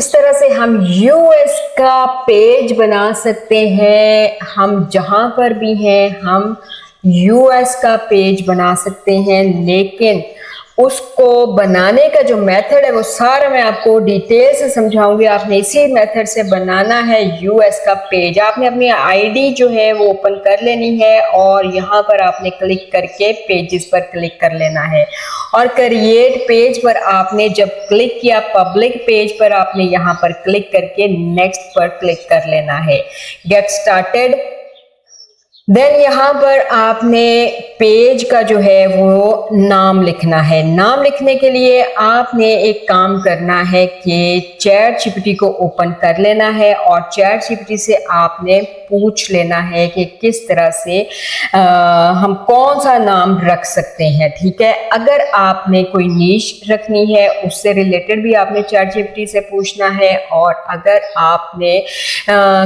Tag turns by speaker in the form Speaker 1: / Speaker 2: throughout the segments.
Speaker 1: इस तरह से हम यूएस का पेज बना सकते हैं। हम जहां पर भी हैं हम यूएस का पेज बना सकते हैं, लेकिन उसको बनाने का जो मेथड है वो सारा मैं आपको डिटेल से समझाऊंगी। आपने इसी मेथड से बनाना है यूएस का पेज। आपने अपनी आईडी जो है वो ओपन कर लेनी है और यहाँ पर आपने क्लिक करके पेजेस पर क्लिक कर लेना है और क्रिएट पेज पर आपने जब क्लिक किया, पब्लिक पेज पर आपने यहाँ पर क्लिक करके नेक्स्ट पर क्लिक कर लेना है, गेट स्टार्टेड। देन यहाँ पर आपने पेज का जो है वो नाम लिखना है। नाम लिखने के लिए आपने एक काम करना है कि चैट जीपीटी को ओपन कर लेना है और चैट जीपीटी से आपने पूछ लेना है कि किस तरह से हम कौन सा नाम रख सकते हैं। ठीक है, अगर आपने कोई नीश रखनी है उससे रिलेटेड भी आपने चैट जीपीटी से पूछना है, और अगर आपने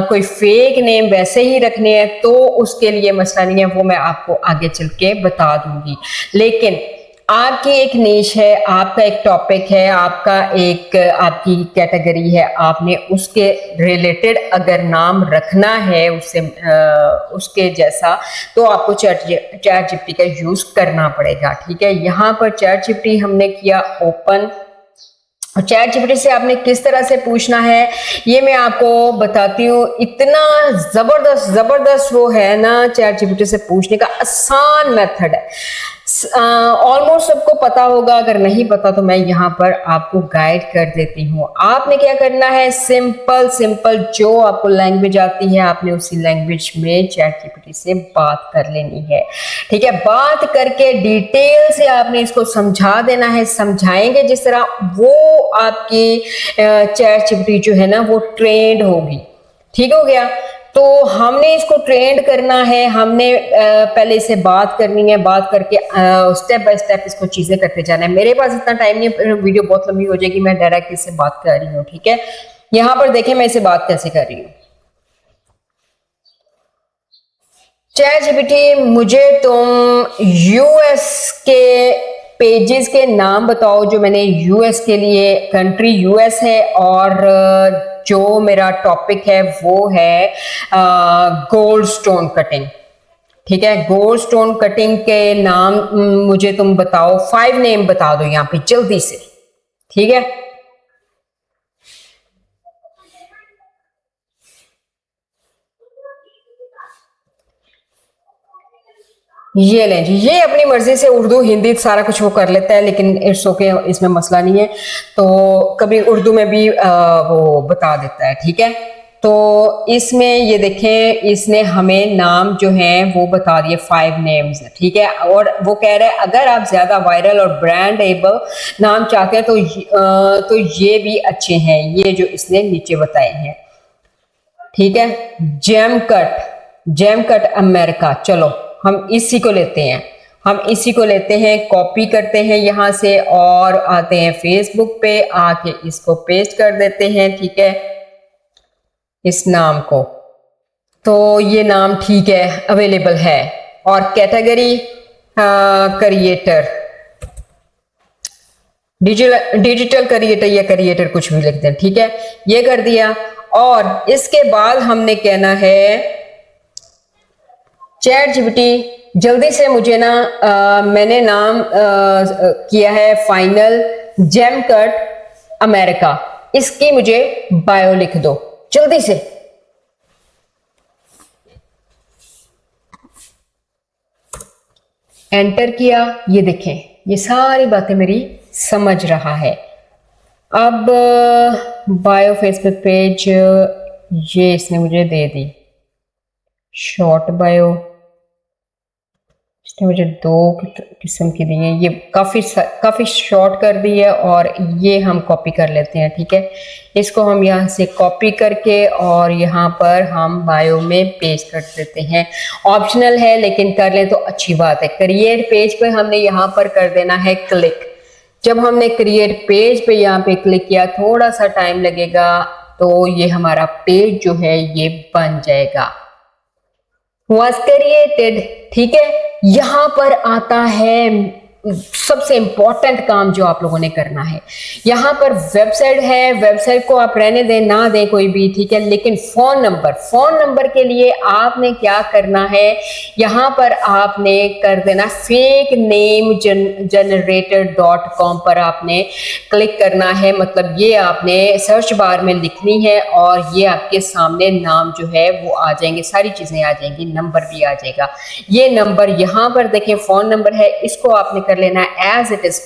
Speaker 1: कोई फेक नेम वैसे ही रखने हैं तो उसके लिए मसला नहीं है, वो मैं आपको आगे चल के बता दूंगी। लेकिन आपकी एक नीश है, आपका एक टॉपिक है, आपकी कैटेगरी है, आपने उसके रिलेटेड अगर नाम रखना है उसके जैसा, तो आपको चैट जीपीटी का यूज करना पड़ेगा। ठीक है, यहाँ पर चैट जीपीटी हमने किया ओपन। चैट जीपीटी से आपने किस तरह से पूछना है ये मैं आपको बताती हूँ। इतना जबरदस्त वो है ना, चैट जीपीटी से पूछने का आसान मेथड है। ऑलमोस्ट सबको पता होगा, अगर नहीं पता तो मैं यहाँ पर आपको गाइड कर देती हूँ। आपने क्या करना है, सिंपल जो आपको लैंग्वेज आती है आपने उसी लैंग्वेज में चैट जीपीटी से बात कर लेनी है। ठीक है, बात करके डिटेल से आपने इसको समझा देना है। समझाएंगे जिस तरह वो आपकी चैट जीपीटी जो है ना वो ट्रेंड होगी। ठीक हो गया, तो हमने इसको ट्रेंड करना है। हमने पहले इससे बात करनी है, बात करके स्टेप बाय स्टेप इसको चीजें करते जाना है। मेरे पास इतना टाइम नहीं, वीडियो बहुत लंबी हो जाएगी, मैं डायरेक्ट इससे बात कर रही हूँ। ठीक है, यहाँ पर देखें मैं इससे बात कैसे कर रही हूँ। चैट जीपीटी, मुझे तुम यूएस के पेजेस के नाम बताओ जो मैंने यूएस के लिए, कंट्री यूएस है और जो मेरा टॉपिक है वो है गोल्ड स्टोन कटिंग। ठीक है, गोल्ड स्टोन कटिंग के नाम मुझे तुम बताओ, 5 नेम बता दो यहाँ पे जल्दी से। ठीक है, ये लें जी, ये अपनी मर्जी से उर्दू हिंदी सारा कुछ वो कर लेता है, लेकिन इट्स ओके, इसमें मसला नहीं है। तो कभी उर्दू में भी वो बता देता है। ठीक है, तो इसमें ये देखें, इसने हमें नाम जो है वो बता दिए, 5 नेम्स। ठीक है, और वो कह रहा है अगर आप ज्यादा वायरल और ब्रांडेबल नाम चाहते हैं तो ये भी अच्छे हैं, ये जो इसने नीचे बताए हैं। ठीक है, जेम कट अमेरिका, चलो हम इसी को लेते हैं, कॉपी करते हैं यहाँ से और आते हैं फेसबुक पे, आके इसको पेस्ट कर देते हैं। ठीक है, इस नाम को, तो ये नाम ठीक है, अवेलेबल है। और कैटेगरी क्रिएटर, डिजिटल क्रिएटर या क्रिएटर कुछ भी लिख दें। ठीक है, ये कर दिया। और इसके बाद हमने कहना है चैट जीपीटी जल्दी से मुझे ना मैंने नाम किया है फाइनल जेम कट अमेरिका, इसकी मुझे बायो लिख दो जल्दी से। एंटर किया, ये देखें ये सारी बातें मेरी समझ रहा है। अब बायो फेसबुक पेज ये इसने मुझे दे दी, शॉर्ट बायो इसने मुझे 2 किस्म की दी है, ये काफ़ी शॉर्ट कर दी है और ये हम कॉपी कर लेते हैं। ठीक है, इसको हम यहाँ से कॉपी करके और यहाँ पर हम बायो में पेस्ट कर देते हैं। ऑप्शनल है लेकिन कर लें तो अच्छी बात है। क्रिएट पेज पे हमने यहाँ पर कर देना है क्लिक। जब हमने क्रिएट पेज पे यहाँ पे क्लिक किया, थोड़ा सा टाइम लगेगा, तो ये हमारा पेज जो है ये बन जाएगा, was created। ठीक है, यहां पर आता है सबसे इंपॉर्टेंट काम जो आप लोगों ने करना है, यहाँ पर वेबसाइट है, वेबसाइट को आप रहने दें ना दें कोई भी, ठीक है, लेकिन फोन नंबर के लिए आपने क्या करना है, यहाँ पर आपने कर देना फेक नेम generator.com पर आपने क्लिक करना है। मतलब ये आपने सर्च बार में लिखनी है और ये आपके सामने नाम जो है वो आ जाएंगे, सारी चीजें आ जाएंगी, नंबर भी आ जाएगा। ये नंबर यहाँ पर देखें फोन नंबर है, इसको आपने कर लेना है एज इट इज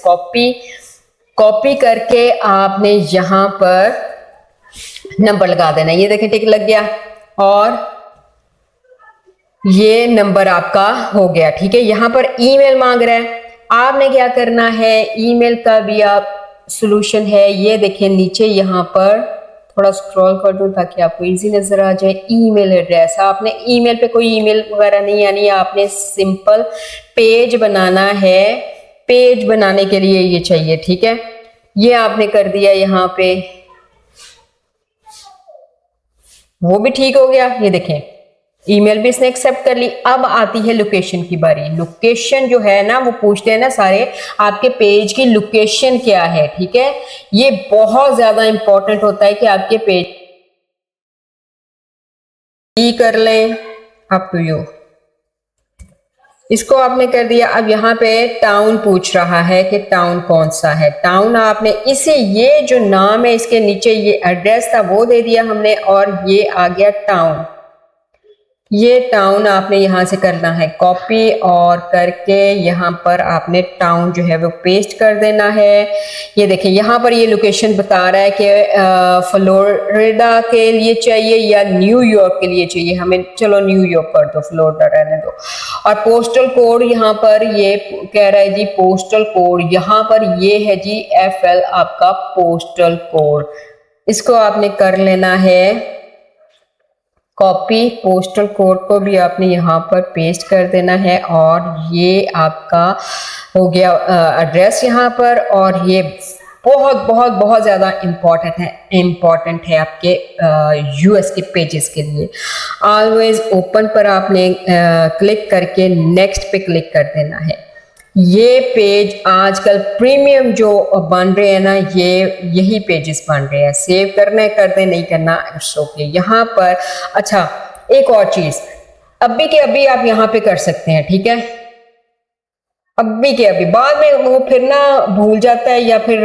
Speaker 1: कॉपी करके आपने यहाँ पर नंबर लगा देना। ये देखें टिक लग गया और ये नंबर आपका हो गया, ठीक है। यहाँ पर ईमेल मांग रहा है, आपने क्या करना है, ईमेल का भी आप सॉल्यूशन है, ये देखें नीचे यहाँ पर थोड़ा स्क्रॉल कर दूं ताकि आपको इजी नजर आ जाए। ईमेल एड्रेस, आपने ईमेल पे कोई ईमेल वगैरह नहीं आनी है, आपने सिंपल पेज बनाना है। पेज बनाने के लिए ये चाहिए, ठीक है। ये आपने कर दिया यहाँ पे, वो भी ठीक हो गया। ये देखें ईमेल भी इसने एक्सेप्ट कर ली। अब आती है लोकेशन की बारी। लोकेशन जो है ना वो पूछते हैं ना सारे, आपके पेज की लोकेशन क्या है, ठीक है। ये बहुत ज्यादा इंपॉर्टेंट होता है कि आपके पेज कर लें, अप टू यू। इसको आपने कर दिया। अब यहाँ पे टाउन पूछ रहा है कि टाउन कौन सा है। टाउन आपने इसे, ये जो नाम है इसके नीचे ये एड्रेस था वो दे दिया हमने और ये आ गया टाउन। ये टाउन आपने यहाँ से करना है कॉपी और करके यहाँ पर आपने टाउन जो है वो पेस्ट कर देना है। ये देखिए यहाँ पर ये लोकेशन बता रहा है कि फ्लोरिडा के लिए चाहिए या न्यूयॉर्क के लिए चाहिए हमें। चलो न्यूयॉर्क कर दो, फ्लोरिडा रहने दो। और पोस्टल कोड यहाँ पर ये कह रहा है जी, पोस्टल कोड यहाँ पर ये है जी FL आपका पोस्टल कोड। इसको आपने कर लेना है कॉपी। पोस्टल कोड को भी आपने यहाँ पर पेस्ट कर देना है और ये आपका हो गया एड्रेस यहाँ पर। और ये बहुत बहुत बहुत ज़्यादा इम्पॉर्टेंट है आपके US के पेजेस के लिए। ऑलवेज ओपन पर आपने क्लिक करके नेक्स्ट पे क्लिक कर देना है। ये पेज आजकल प्रीमियम जो बन रहे हैं ना, ये यही पेजेस बन रहे हैं। सेव करना है कर दे, नहीं करना इट्स ओके। यहाँ पर अच्छा एक और चीज, अभी के अभी आप यहाँ पे कर सकते हैं, ठीक है। अभी के अभी, बाद में वो फिर ना भूल जाता है या फिर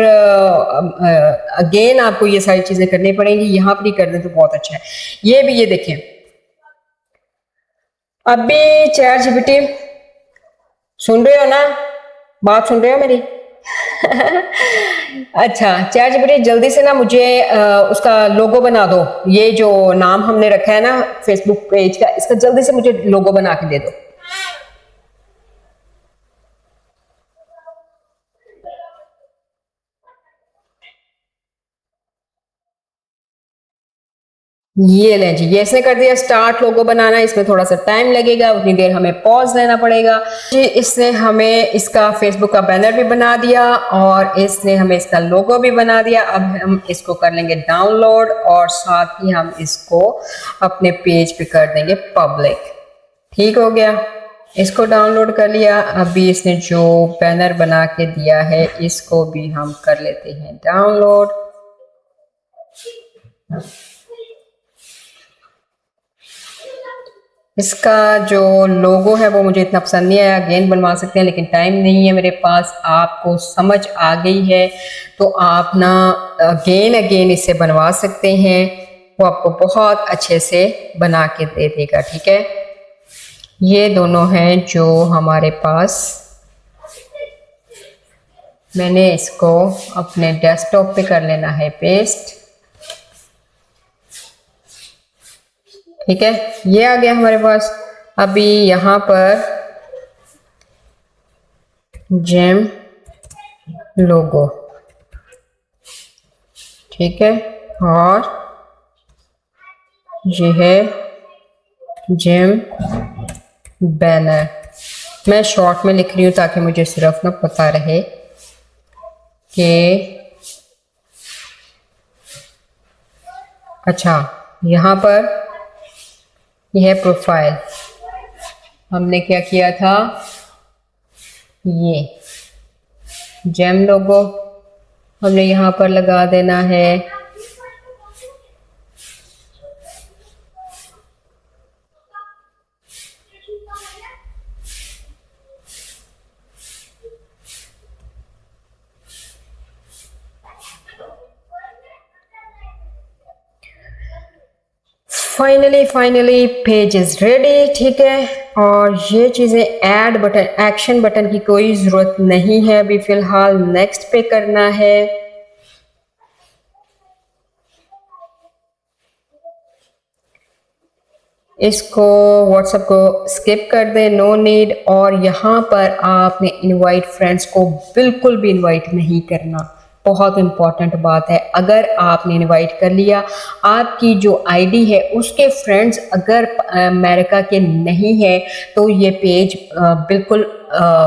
Speaker 1: अगेन आपको ये सारी चीजें करनी पड़ेंगी। यहाँ पर ही कर दें तो बहुत अच्छा है। ये भी ये देखें, अभी ChatGPT सुन रहे हो ना, बात सुन रहे हो मेरी? अच्छा ChatGPT जल्दी से ना मुझे उसका लोगो बना दो। ये जो नाम हमने रखा है ना फेसबुक पेज का, इसका जल्दी से मुझे लोगो बना के दे दो। ये लें जी, ये इसने कर दिया स्टार्ट लोगो बनाना। इसमें थोड़ा सा टाइम लगेगा, उतनी देर हमें पॉज लेना पड़ेगा जी। इसने हमें इसका फेसबुक का बैनर भी बना दिया और इसने हमें इसका लोगो भी बना दिया। अब हम इसको कर लेंगे डाउनलोड और साथ ही हम इसको अपने पेज पे कर देंगे पब्लिक। ठीक हो गया, इसको डाउनलोड कर लिया। अभी इसने जो बैनर बना के दिया है इसको भी हम कर लेते हैं डाउनलोड। इसका जो लोगो है वो मुझे इतना पसंद नहीं आया, अगेन बनवा सकते हैं लेकिन टाइम नहीं है मेरे पास। आपको समझ आ गई है तो आप ना अगेन इसे बनवा सकते हैं, वो आपको बहुत अच्छे से बना के दे देगा। ठीक है, ये दोनों हैं जो हमारे पास। मैंने इसको अपने डेस्कटॉप पे कर लेना है पेस्ट। ठीक है, ये आ गया हमारे पास। अभी यहाँ पर जेम लोगो, ठीक है, और ये है जेम बैनर। मैं शॉर्ट में लिख रही हूँ ताकि मुझे सिर्फ ना पता रहे कि अच्छा यहाँ पर यह है प्रोफाइल। हमने क्या किया था, ये जेम लोगो हमने यहाँ पर लगा देना है। फाइनली पेज इज रेडी, ठीक है। और ये चीज़ें ऐड बटन, एक्शन बटन की कोई ज़रूरत नहीं है अभी फ़िलहाल, नेक्स्ट पे करना है। इसको व्हाट्सएप को स्किप कर दें, नो नीड। और यहाँ पर आपने इनवाइट फ्रेंड्स को बिल्कुल भी इनवाइट नहीं करना, बहुत इंपॉर्टेंट बात है। अगर आपने इनवाइट कर लिया, आपकी जो आईडी है उसके फ्रेंड्स अगर अमेरिका के नहीं है तो ये पेज बिल्कुल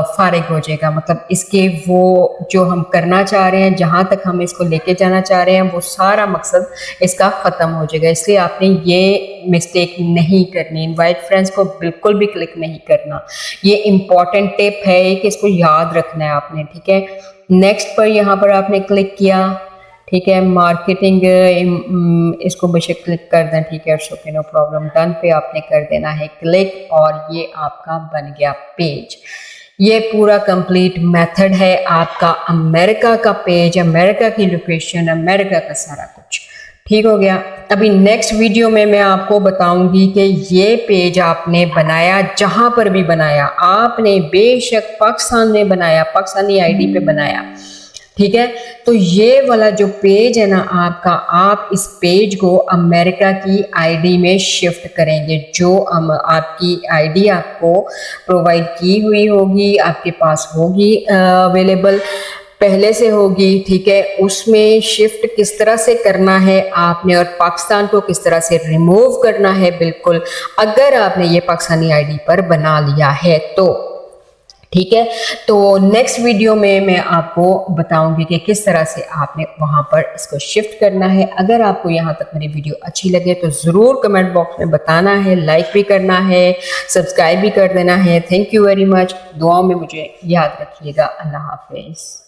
Speaker 1: फारिग हो जाएगा। मतलब इसके वो जो हम करना चाह रहे हैं, जहाँ तक हम इसको लेके जाना चाह रहे हैं, वो सारा मकसद इसका ख़त्म हो जाएगा। इसलिए आपने ये मिस्टेक नहीं करनी, इनवाइट फ्रेंड्स को बिल्कुल भी क्लिक नहीं करना। ये इम्पॉर्टेंट टिप है कि इसको याद रखना है आपने, ठीक है। नेक्स्ट पर यहाँ पर आपने क्लिक किया, ठीक है। मार्केटिंग इसको बेशक क्लिक कर दें, ठीक है, ओके नो प्रॉब्लम। डन पे आपने कर देना है क्लिक और ये आपका बन गया पेज। ये पूरा कंप्लीट मेथड है आपका अमेरिका का पेज, अमेरिका की लोकेशन, अमेरिका का सारा कुछ ठीक हो गया। अभी नेक्स्ट वीडियो में मैं आपको बताऊंगी कि ये पेज आपने बनाया, जहां पर भी बनाया आपने, बेशक पाकिस्तान में बनाया, पाकिस्तानी आईडी पे बनाया, ठीक है। तो ये वाला जो पेज है ना आपका, आप इस पेज को अमेरिका की आईडी में शिफ्ट करेंगे। जो आपकी आईडी आपको प्रोवाइड की हुई होगी, आपके पास होगी, अवेलेबल पहले से होगी, ठीक है। उसमें शिफ्ट किस तरह से करना है आपने, और पाकिस्तान को किस तरह से रिमूव करना है, बिल्कुल अगर आपने ये पाकिस्तानी आईडी पर बना लिया है तो, ठीक है। तो नेक्स्ट वीडियो में मैं आपको बताऊंगी कि किस तरह से आपने वहां पर इसको शिफ्ट करना है। अगर आपको यहाँ तक मेरी वीडियो अच्छी लगे तो ज़रूर कमेंट बॉक्स में बताना है, लाइक भी करना है, सब्सक्राइब भी कर देना है। Thank you very much. दुआओं में मुझे याद रखिएगा। अल्लाह हाफिज़।